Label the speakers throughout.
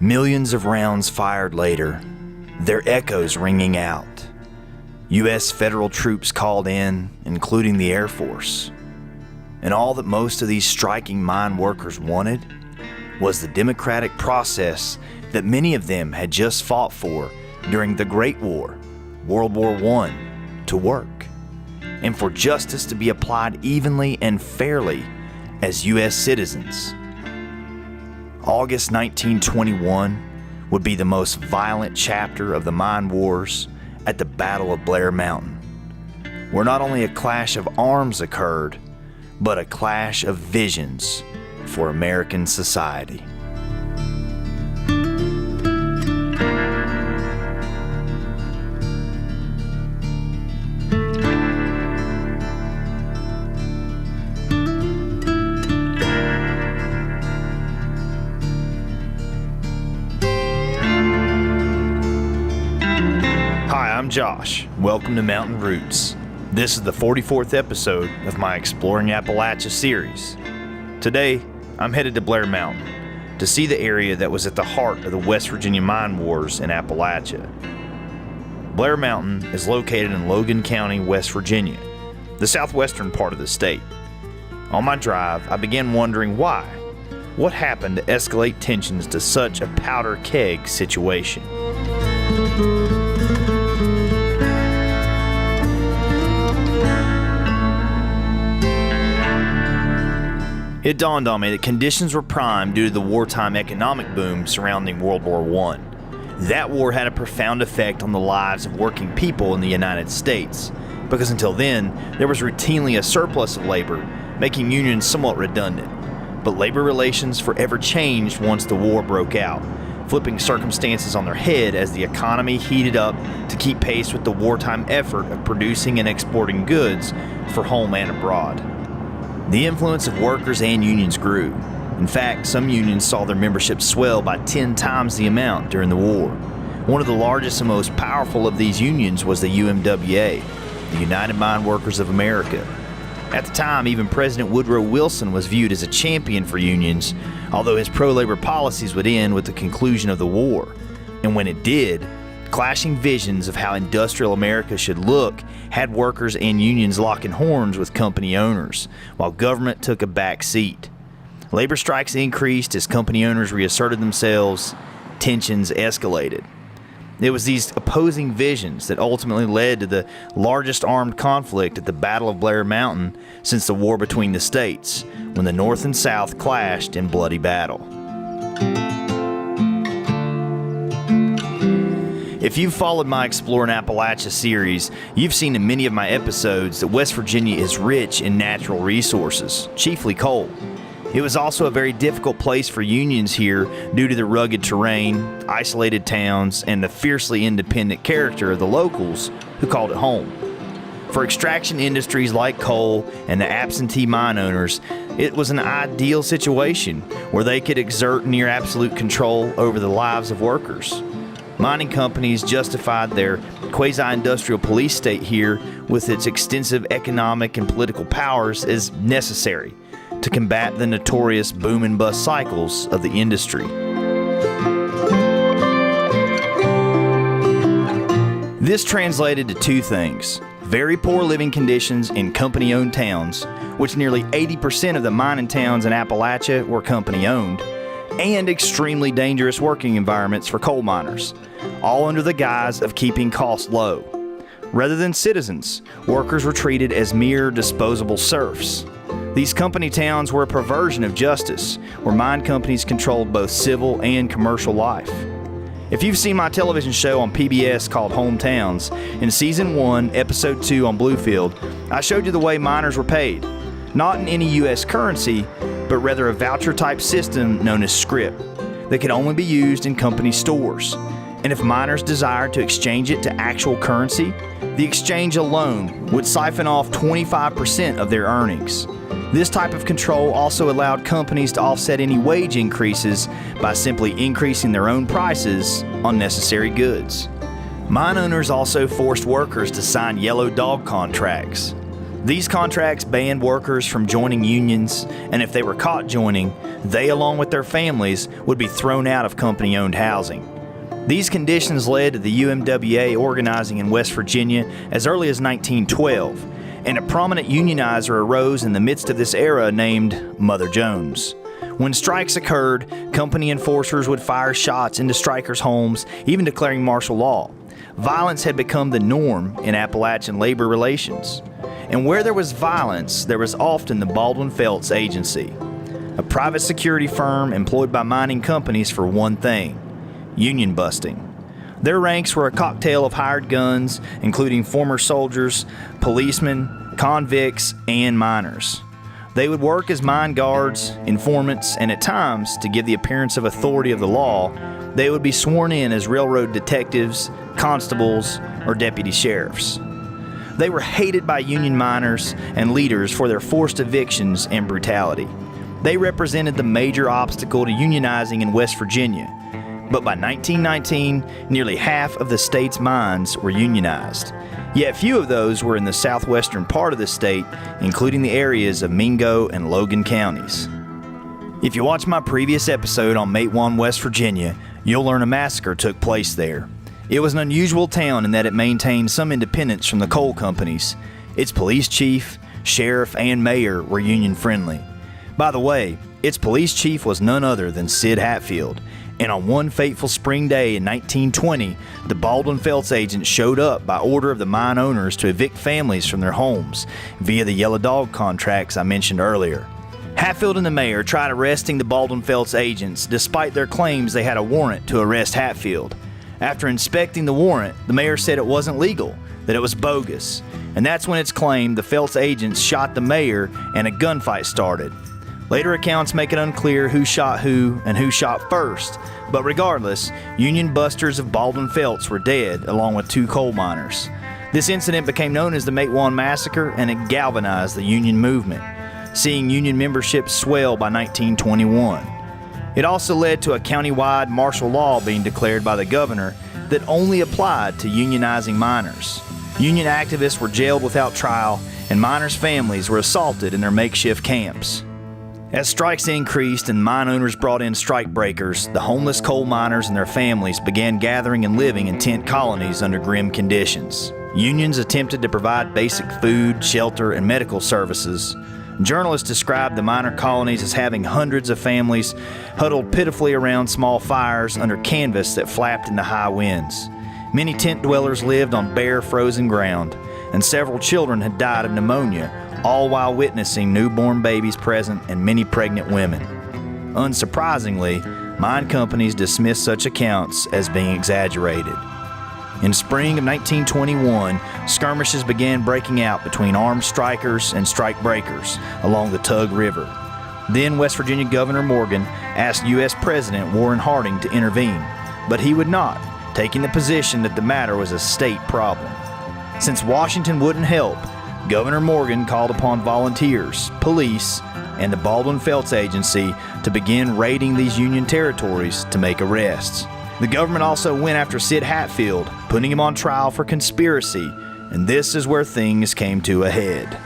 Speaker 1: Millions of rounds fired later, their echoes ringing out. U.S. federal troops called in, including the Air Force. And all that most of these striking mine workers wanted was the democratic process that many of them had just fought for during the Great War, World War I, to work, and for justice to be applied evenly and fairly as U.S. citizens. August 1921 would be the most violent chapter of the mine wars at the Battle of Blair Mountain, where not only a clash of arms occurred, but a clash of visions for American society. I'm Josh. Welcome to Mountain Roots. This is the 44th episode of my Exploring Appalachia series. Today, I'm headed to Blair Mountain to see the area that was at the heart of the West Virginia mine wars in Appalachia. Blair Mountain is located in Logan County, West Virginia, the southwestern part of the state. On my drive, I began wondering why. What happened to escalate tensions to such a powder keg situation? It dawned on me that conditions were prime due to the wartime economic boom surrounding World War I. That war had a profound effect on the lives of working people in the United States, because until then, there was routinely a surplus of labor, making unions somewhat redundant. But labor relations forever changed once the war broke out, flipping circumstances on their head as the economy heated up to keep pace with the wartime effort of producing and exporting goods for home and abroad. The influence of workers and unions grew. In fact, some unions saw their membership swell by 10 times the amount during the war. One of the largest and most powerful of these unions was the UMWA, the United Mine Workers of America. At the time, even President Woodrow Wilson was viewed as a champion for unions, although his pro-labor policies would end with the conclusion of the war. And when it did, clashing visions of how industrial America should look had workers and unions locking horns with company owners, while government took a back seat. Labor strikes increased as company owners reasserted themselves, tensions escalated. It was these opposing visions that ultimately led to the largest armed conflict at the Battle of Blair Mountain since the war between the states, when the North and South clashed in bloody battle. If you've followed my Exploring Appalachia series, you've seen in many of my episodes that West Virginia is rich in natural resources, chiefly coal. It was also a very difficult place for unions here due to the rugged terrain, isolated towns, and the fiercely independent character of the locals who called it home. For extraction industries like coal and the absentee mine owners, it was an ideal situation where they could exert near absolute control over the lives of workers. Mining companies justified their quasi-industrial police state here with its extensive economic and political powers as necessary to combat the notorious boom and bust cycles of the industry. This translated to two things: very poor living conditions in company-owned towns, which nearly 80% of the mining towns in Appalachia were company-owned, and extremely dangerous working environments for coal miners, all under the guise of keeping costs low. Rather than citizens, workers were treated as mere disposable serfs. These company towns were a perversion of justice, where mine companies controlled both civil and commercial life. If you've seen my television show on PBS called Hometowns, in Season 1, Episode 2 on Bluefield, I showed you the way miners were paid. Not in any U.S. currency, but rather a voucher-type system known as scrip that could only be used in company stores. And if miners desired to exchange it to actual currency, the exchange alone would siphon off 25% of their earnings. This type of control also allowed companies to offset any wage increases by simply increasing their own prices on necessary goods. Mine owners also forced workers to sign yellow dog contracts. These contracts banned workers from joining unions, and if they were caught joining, they, along with their families, would be thrown out of company-owned housing. These conditions led to the UMWA organizing in West Virginia as early as 1912, and a prominent unionizer arose in the midst of this era named Mother Jones. When strikes occurred, company enforcers would fire shots into strikers' homes, even declaring martial law. Violence had become the norm in Appalachian labor relations. And where there was violence, there was often the Baldwin Felts Agency, a private security firm employed by mining companies for one thing: union busting. Their ranks were a cocktail of hired guns, including former soldiers, policemen, convicts, and miners. They would work as mine guards, informants, and at times, to give the appearance of authority of the law, they would be sworn in as railroad detectives, constables, or deputy sheriffs. They were hated by union miners and leaders for their forced evictions and brutality. They represented the major obstacle to unionizing in West Virginia. But by 1919, nearly half of the state's mines were unionized. Yet few of those were in the southwestern part of the state, including the areas of Mingo and Logan counties. If you watch my previous episode on Matewan, West Virginia, you'll learn a massacre took place there. It was an unusual town in that it maintained some independence from the coal companies. Its police chief, sheriff, and mayor were union-friendly. By the way, its police chief was none other than Sid Hatfield, and on one fateful spring day in 1920, the Baldwin Felts agents showed up by order of the mine owners to evict families from their homes via the Yellow Dog contracts I mentioned earlier. Hatfield and the mayor tried arresting the Baldwin Felts agents despite their claims they had a warrant to arrest Hatfield. After inspecting the warrant, the mayor said it wasn't legal, that it was bogus, and that's when it's claimed the Felts agents shot the mayor and a gunfight started. Later accounts make it unclear who shot who and who shot first, but regardless, union busters of Baldwin Felts were dead along with 2 coal miners. This incident became known as the Matewan Massacre, and it galvanized the union movement, seeing union membership swell by 1921. It also led to a county-wide martial law being declared by the governor that only applied to unionizing miners. Union activists were jailed without trial, and miners' families were assaulted in their makeshift camps. As strikes increased and mine owners brought in strike breakers, the homeless coal miners and their families began gathering and living in tent colonies under grim conditions. Unions attempted to provide basic food, shelter, and medical services. Journalists described the miner colonies as having hundreds of families huddled pitifully around small fires under canvas that flapped in the high winds. Many tent dwellers lived on bare, frozen ground, and several children had died of pneumonia, all while witnessing newborn babies present and many pregnant women. Unsurprisingly, mine companies dismissed such accounts as being exaggerated. In spring of 1921, skirmishes began breaking out between armed strikers and strike breakers along the Tug River. Then West Virginia Governor Morgan asked U.S. President Warren Harding to intervene, but he would not, taking the position that the matter was a state problem. Since Washington wouldn't help, Governor Morgan called upon volunteers, police, and the Baldwin Felts Agency to begin raiding these Union territories to make arrests. The government also went after Sid Hatfield, putting him on trial for conspiracy, and this is where things came to a head.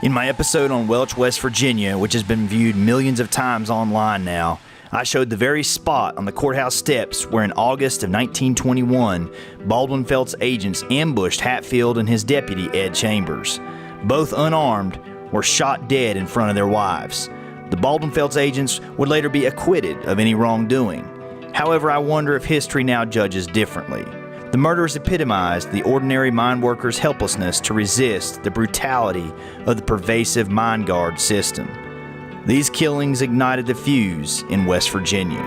Speaker 1: In my episode on Welch, West Virginia, which has been viewed millions of times online now, I showed the very spot on the courthouse steps where in August of 1921, Baldwin Felts agents ambushed Hatfield and his deputy, Ed Chambers. Both unarmed, were shot dead in front of their wives. The Baldwin Felts agents would later be acquitted of any wrongdoing. However, I wonder if history now judges differently. The murders epitomized the ordinary mine worker's helplessness to resist the brutality of the pervasive mine guard system. These killings ignited the fuse in West Virginia.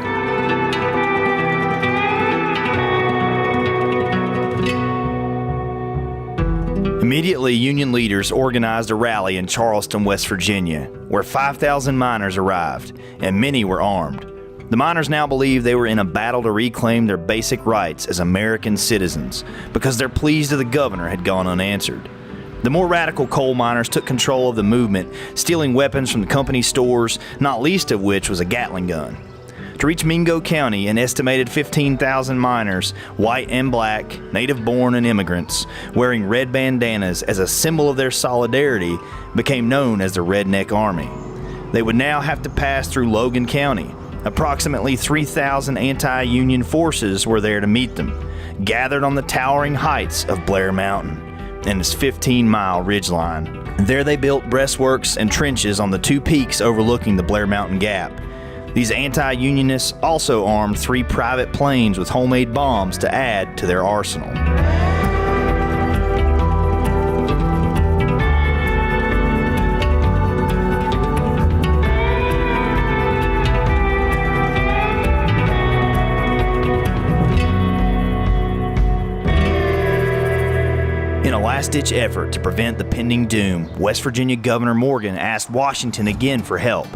Speaker 1: Immediately, Union leaders organized a rally in Charleston, West Virginia, where 5,000 miners arrived, and many were armed. The miners now believe they were in a battle to reclaim their basic rights as American citizens because their pleas to the governor had gone unanswered. The more radical coal miners took control of the movement, stealing weapons from the company stores, not least of which was a Gatling gun. To reach Mingo County, an estimated 15,000 miners, white and black, native-born and immigrants, wearing red bandanas as a symbol of their solidarity, became known as the Redneck Army. They would now have to pass through Logan County. Approximately 3,000 anti-Union forces were there to meet them, gathered on the towering heights of Blair Mountain and its 15-mile ridgeline. There they built breastworks and trenches on the two peaks overlooking the Blair Mountain Gap. These anti-Unionists also armed 3 private planes with homemade bombs to add to their arsenal. In a last-ditch effort to prevent the pending doom, West Virginia Governor Morgan asked Washington again for help,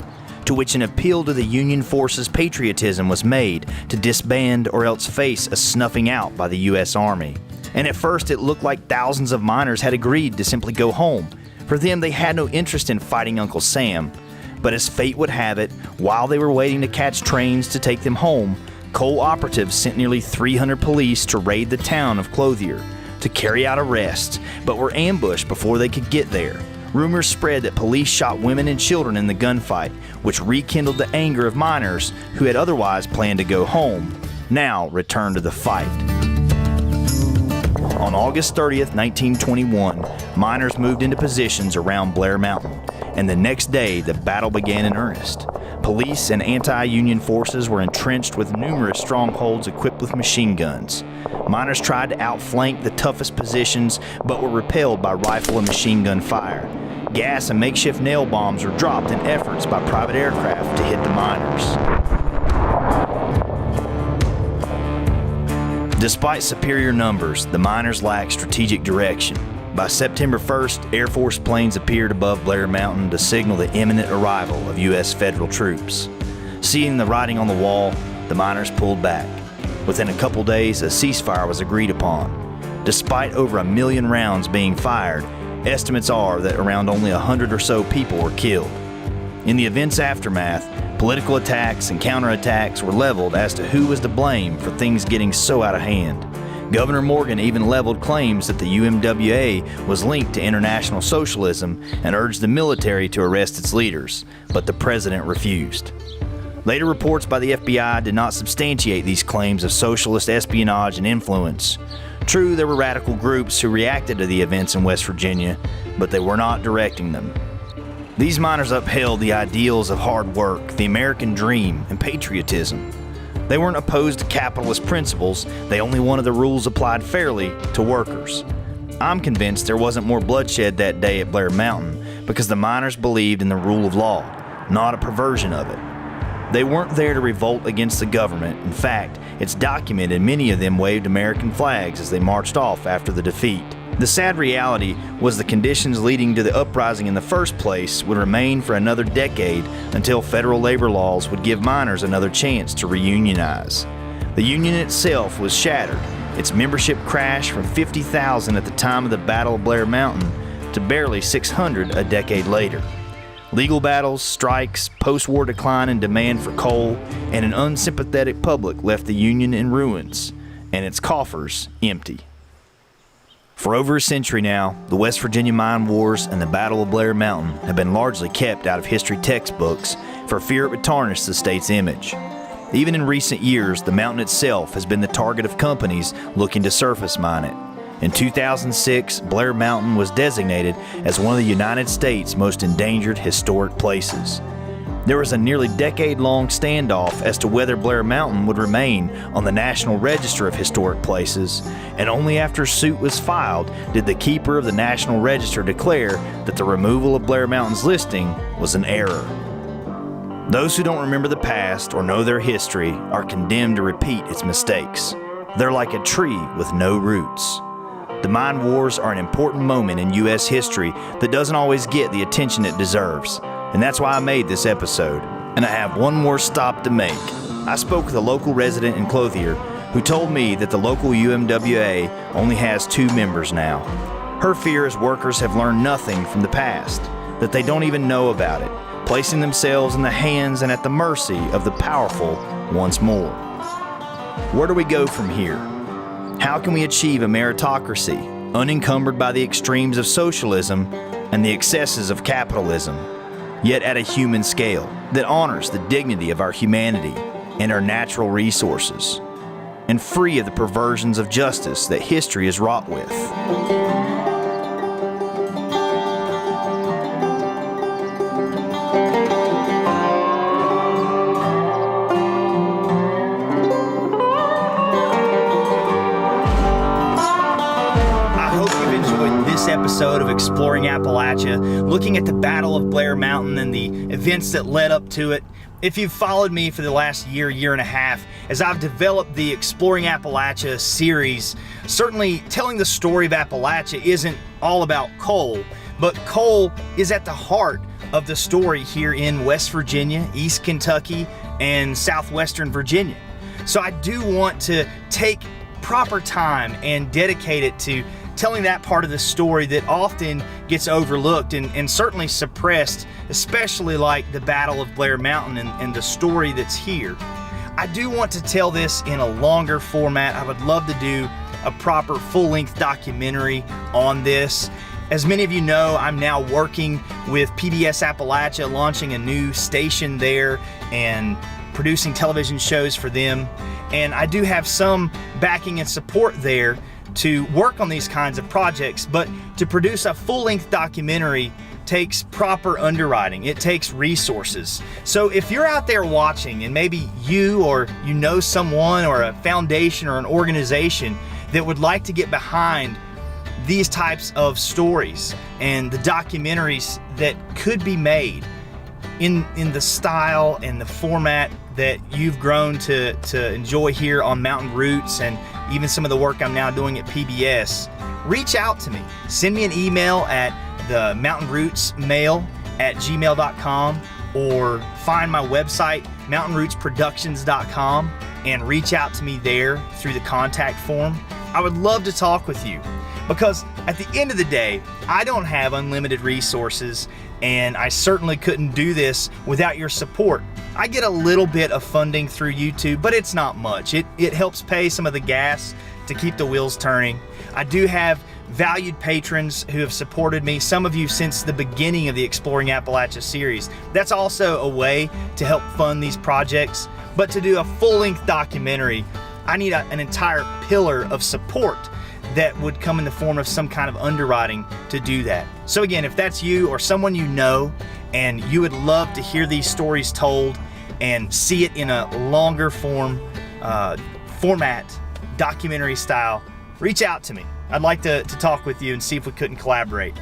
Speaker 1: to which an appeal to the Union forces' patriotism was made to disband or else face a snuffing out by the U.S. Army. And at first it looked like thousands of miners had agreed to simply go home. For them, they had no interest in fighting Uncle Sam. But as fate would have it, while they were waiting to catch trains to take them home, coal operatives sent nearly 300 police to raid the town of Clothier to carry out arrests, but were ambushed before they could get there. Rumors spread that police shot women and children in the gunfight, which rekindled the anger of miners who had otherwise planned to go home, now returned to the fight. On August 30th, 1921, miners moved into positions around Blair Mountain, and the next day the battle began in earnest. Police and anti-Union forces were entrenched with numerous strongholds equipped with machine guns. Miners tried to outflank the toughest positions, but were repelled by rifle and machine gun fire. Gas and makeshift nail bombs were dropped in efforts by private aircraft to hit the miners. Despite superior numbers, the miners lacked strategic direction. By September 1st, Air Force planes appeared above Blair Mountain to signal the imminent arrival of U.S. federal troops. Seeing the writing on the wall, the miners pulled back. Within a couple days, a ceasefire was agreed upon. Despite over 1 million rounds being fired, estimates are that around only 100 or so people were killed. In the event's aftermath, political attacks and counterattacks were leveled as to who was to blame for things getting so out of hand. Governor Morgan even leveled claims that the UMWA was linked to International Socialism and urged the military to arrest its leaders, but the president refused. Later reports by the FBI did not substantiate these claims of socialist espionage and influence. True, there were radical groups who reacted to the events in West Virginia, but they were not directing them. These miners upheld the ideals of hard work, the American dream, and patriotism. They weren't opposed to capitalist principles, they only wanted the rules applied fairly to workers. I'm convinced there wasn't more bloodshed that day at Blair Mountain because the miners believed in the rule of law, not a perversion of it. They weren't there to revolt against the government. In fact, it's documented many of them waved American flags as they marched off after the defeat. The sad reality was the conditions leading to the uprising in the first place would remain for another decade until federal labor laws would give miners another chance to reunionize. The union itself was shattered. Its membership crashed from 50,000 at the time of the Battle of Blair Mountain to barely 600 a decade later. Legal battles, strikes, post-war decline in demand for coal, and an unsympathetic public left the Union in ruins, and its coffers empty. For over a century now, the West Virginia Mine Wars and the Battle of Blair Mountain have been largely kept out of history textbooks for fear it would tarnish the state's image. Even in recent years, the mountain itself has been the target of companies looking to surface mine it. In 2006, Blair Mountain was designated as one of the United States' most endangered historic places. There was a nearly decade-long standoff as to whether Blair Mountain would remain on the National Register of Historic Places, and only after suit was filed did the keeper of the National Register declare that the removal of Blair Mountain's listing was an error. Those who don't remember the past or know their history are condemned to repeat its mistakes. They're like a tree with no roots. The mine wars are an important moment in U.S. history that doesn't always get the attention it deserves. And that's why I made this episode. And I have one more stop to make. I spoke with a local resident in Clothier who told me that the local UMWA only has 2 members now. Her fear is workers have learned nothing from the past, that they don't even know about it, placing themselves in the hands and at the mercy of the powerful once more. Where do we go from here? How can we achieve a meritocracy unencumbered by the extremes of socialism and the excesses of capitalism, yet at a human scale that honors the dignity of our humanity and our natural resources, and free of the perversions of justice that history is wrought with? Episode of Exploring Appalachia, looking at the Battle of Blair Mountain and the events that led up to it. If you've followed me for the last year and a half, as I've developed the Exploring Appalachia series, certainly telling the story of Appalachia isn't all about coal, but coal is at the heart of the story here in West Virginia, East Kentucky, and Southwestern Virginia. So I do want to take proper time and dedicate it to telling that part of the story that often gets overlooked and certainly suppressed, especially like the Battle of Blair Mountain and the story that's here. I do want to tell this in a longer format. I would love to do a proper full-length documentary on this. As many of you know, I'm now working with PBS Appalachia, launching a new station there and producing television shows for them. And I do have some backing and support there to work on these kinds of projects, but to produce a full-length documentary takes proper underwriting. It takes resources. So if you're out there watching and maybe you or you know someone or a foundation or an organization that would like to get behind these types of stories and the documentaries that could be made in the style and the format that you've grown to enjoy here on Mountain Roots, and even some of the work I'm now doing at PBS, reach out to me. Send me an email at the mountainrootsmail@gmail.com, or find my website, mountainrootsproductions.com, and reach out to me there through the contact form. I would love to talk with you, because at the end of the day, I don't have unlimited resources, and I certainly couldn't do this without your support. I get a little bit of funding through YouTube, but it's not much. It helps pay some of the gas to keep the wheels turning. I do have valued patrons who have supported me, some of you since the beginning of the Exploring Appalachia series. That's also a way to help fund these projects. But to do a full-length documentary, I need an entire pillar of support that would come in the form of some kind of underwriting to do that. So again, if that's you or someone you know and you would love to hear these stories told and see it in a longer format, documentary style, reach out to me. I'd like to talk with you and see if we couldn't collaborate.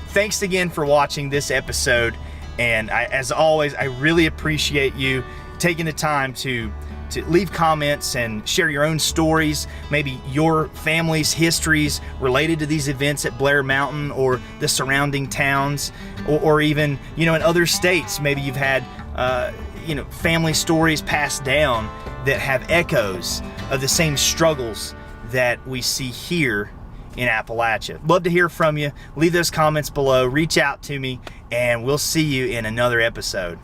Speaker 1: Thanks again for watching this episode, and as always, I really appreciate you taking the time to leave comments and share your own stories, maybe your family's histories related to these events at Blair Mountain or the surrounding towns, or even, in other states, maybe you've had, family stories passed down that have echoes of the same struggles that we see here in Appalachia. Love to hear from you. Leave those comments below, reach out to me, and we'll see you in another episode.